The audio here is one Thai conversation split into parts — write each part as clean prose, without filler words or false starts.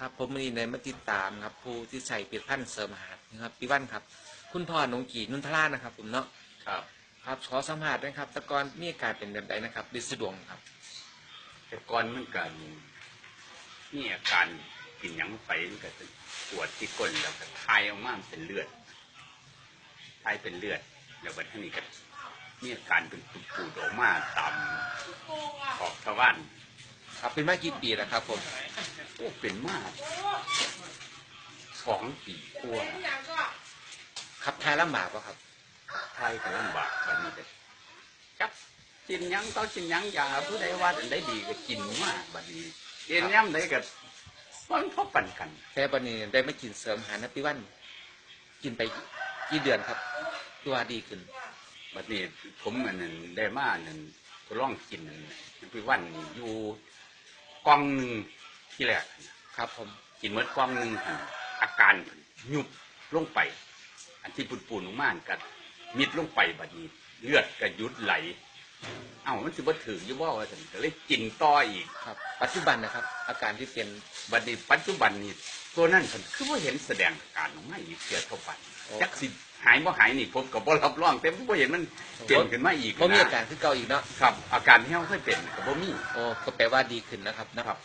ครับผมมีในมาติดตามครับผู้ที่ใช้ผลิตภัณฑ์เสริมอาหารนะครับพี่วันครับคุณพ่อหนงกีนุ่นทรานะครับผมเนาะครับครับขอสัมภาษณ์นะครับแต่ก่อนมีอาการเป็นแบบใดนะครับดิสะดวงครับแต่ก่อนมันก็มีอาการกินหยังไปมันก็จะปวดที่ก้นแล้วก็ทายออกมาเป็นเลือดทายเป็นเลือดแล้วบัดนี้ก็มีอาการเป็นปูดๆออกมาตามขอบทวารครับเป็นมากี่ปีแล้วครับผมโอ้เป็นมาก2 ปีกว่าขับทายลำบากป่ะครับทายก็ลำบากบัดนี้ก็จับกินหยังต้องกินหยังยาผู้ใดว่าอันใดดีก็กินมากบัดนี้กินย่ำใดก็มันพบปันกัน แต่บันนี้ได้มากินเสริมอาหารนะพี่วันกินไปกี่เดือนครับตัวดีขึ้นบัดนี้ผมอันนั้นได้มาอันนั้นก็ลองกินอันนั้นพี่วันนี่อยู่กล่องหนึ่งที่แรกครับผมกินเมื่อกล่องหนึ่งอาการยุบลงไป อันที่ปูนๆลงมากัดมิดลงไปบัดนี้เลือดก็หยุดไหลเอ้ามันสิบ่ถึงอยู่บ่ว่าซั่นก็เลยกินต่ออีกครับปัจจุบันนะครับอาการที่เป็นบัดนี้ปัจจุบันนี้ตัวนั้นคือบ่เห็นแสดงอาการออกมาอีกเกิดเท่าปันจักสิหายบ่หายนี่ผมก็บ่รับรองแต่ผมบ่เห็นมันเปลี่ยนขึ้นมาอีกบ่มีอาการคือเก่าอีกเนาะครับอาการที่เฮาเคยเป็นก็บ่มีโอ้ก็แปลว่าดีขึ้นนะครับนะครับ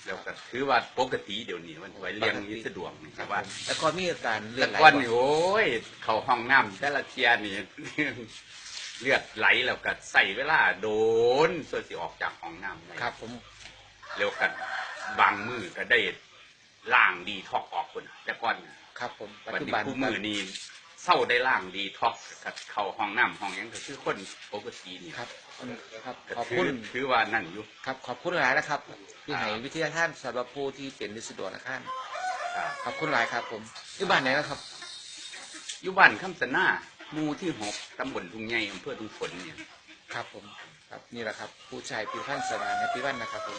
แล้วก็ถือว่าปกติเดี๋ยวนี้มันไว้เลี้ยงนี้สะดวกนี่ครับว่าแล้วก็มีอาการเลือดไหลก่อนนี่โอ้ยเข้าห้องน้ำแต่ละเที่ยนี่ เลือดไหลแล้วก็ใส่เวลาโดนส่วนสิออกจากห้องน้ำได้ครับผมแล้วก็บางมือก็ได้ล้างดีท็อกออกคนแต่ก่อนครับผมปัจจุบัดนี้บันผู้มือนี่เศร้าได้ล้างดีท็อกกับเข้าห้องน้ำห้องยังก็คือคนปกตินี่ครับครับขอบคุณถือว่านั่นอยู่ครับขอบคุณหลายนะครับที่ให้วิทยาท่านสำหรับผู้ที่เป็นดิสดวนะครับขอบคุณหลายครับผมอยู่บ้านไหนนะครับอยู่บ้านคำสนาหมู่ที่6ตำบลทุ่งใหญ่อำเภอทุ่งฝนเนี่ยครับผมครับนี่แหละครับผู้ชายผิวพรรณสมานในพี่วันนะครับผม